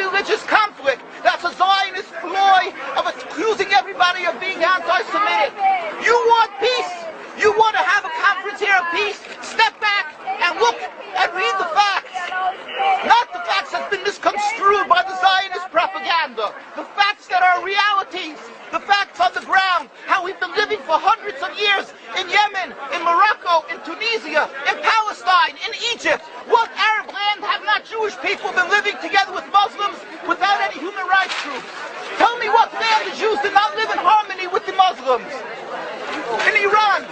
religious conflict. That's a Zionist ploy of accusing everybody of being anti-Semitic. You want peace? You want to have a conference here of peace? Step back and look and read the facts. Not the facts that's been misconstrued by the Zionist propaganda. The facts that are realities. The facts on the ground. How we've been living for hundreds of years in Yemen, in Morocco, in Tunisia, in Palestine, in Egypt. What Arab land have not Jewish people been living together with Muslims without any human rights groups? Tell me what land the Jews did not live in harmony with the Muslims. In Iran,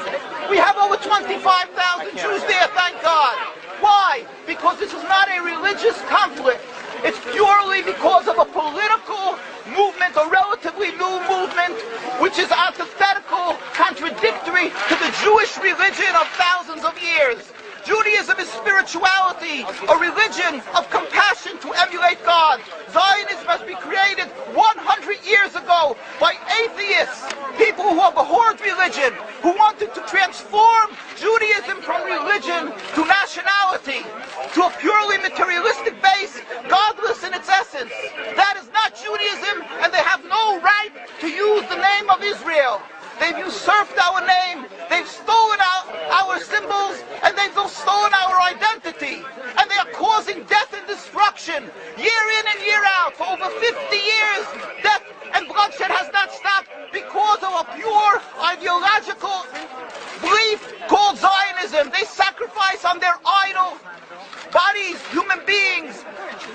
we have over 25,000 Jews there, thank God. Why? Because this is not a religious conflict. It's purely because of a political movement, a relatively new movement, which is antithetical, contradictory to the Jewish religion of thousands of years. Judaism is spirituality, a religion of compassion to emulate God. Zionism must be created 100 years ago by atheists, people who have abhorred religion, who wanted to transform Judaism from religion to nationality, to a purely materialistic base, godless in its essence. That is not Judaism, and they have no right to use the name of Israel. They've usurped our name, they've stolen our symbols, and they've stolen our identity. And they are causing death and destruction, year in and year out. For over 50 years, death and bloodshed has not stopped because of a pure ideological belief called Zionism. They sacrifice on their idol bodies, human beings,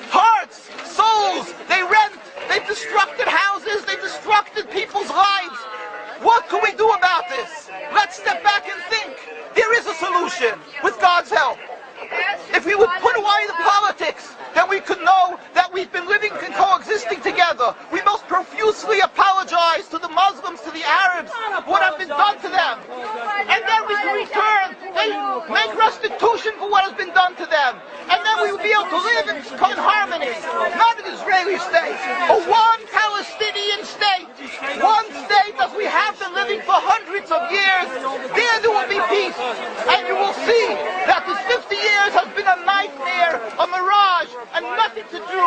hearts, souls. They rent, they've destructed houses, they've destructed people's lives. What can we do about this? Let's step back and think. There is a solution with God's help. If we would put away the politics, then we could know that we've been living and coexisting together. We most profusely apologize to the Muslims, to the Arabs, what has been done to them. And then we can return, they make restitution for what has been done to them. And then we will be able to live in harmony. Not an Israeli state, a one Palestinian state. One state as we have been living for hundreds of years. There will be peace. And you will see that this 50 years has been a nightmare, a mirage, and nothing to do.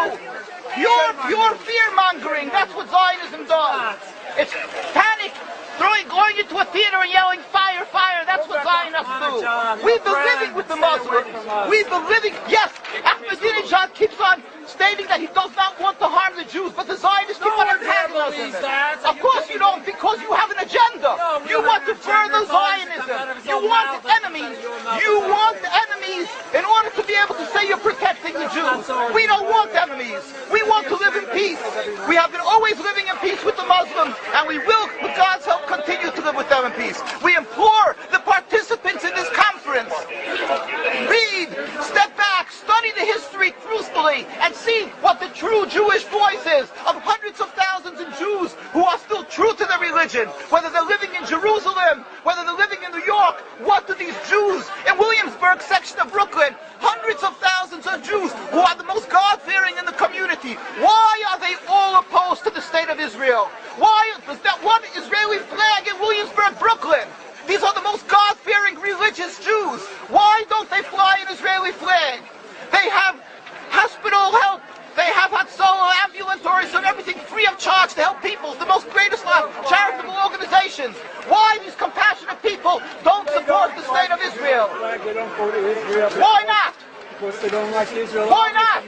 Pure fear-mongering. That's what Zionism does. It's panic, going into a theater and yelling, fire, fire. That's what Zionists do. We've been living with the Muslims. We've been living, yes, Ahmadinejad keeps on stating that he does not want to harm the Jews, but the Zionists keep on antagonizing him. Of course you don't, because you have an agenda. You want to further Zionism. You want enemies. You want enemies in order to be able to say you're protecting the Jews. We don't want enemies. We want to live in peace. We have been always living in peace with the Muslims, and we will, with God's help, continue to live with them in peace. We implore the participants in this conference, read, step back, study the history truthfully, and see what the true Jewish voice is of hundreds of thousands of Jews who are still true to their religion, whether they're living in Jerusalem, whether they're living in New York. What do these Jews in Williamsburg section of Brooklyn, hundreds of thousands of Jews who are the most God-fearing in the community, why are they all opposed to the state of Israel? Why is that one Israeli flag in Williamsburg, Brooklyn? These are the most God-fearing religious Jews. Why don't they fly an Israeli flag? They have hospital help. They have Hatzolah, ambulatories, and everything free of charge to help people. The most greatest charitable organizations. Why these compassionate people don't support the state of Israel? They don't go to Israel. Why not? Because they don't like Israel. Why not?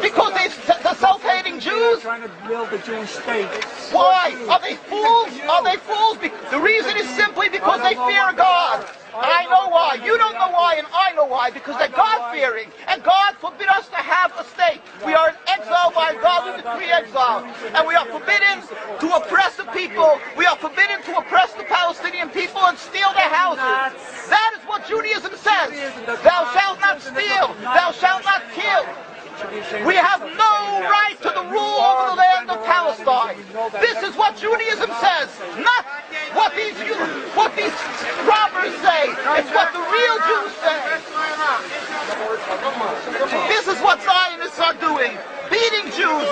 Because they're self-hating Jews? They're trying to build a Jewish state. Why? Are they fools? Are they fools? The reason is simply because they fear God. I know why. You don't know why, and I know why. Because they're God-fearing. And God forbid us to have a state. We are in exile by God. We decree exile. And we are forbidden to oppress the people. We are forbidden to oppress the Palestinian people and steal their houses. That is what Judaism says. Thou shalt not steal. Thou shalt not kill. We have no right to the rule over the land of Palestine. This is what Judaism says, not what these robbers say. It's what the real Jews say. This is what Zionists are doing. Beating Jews,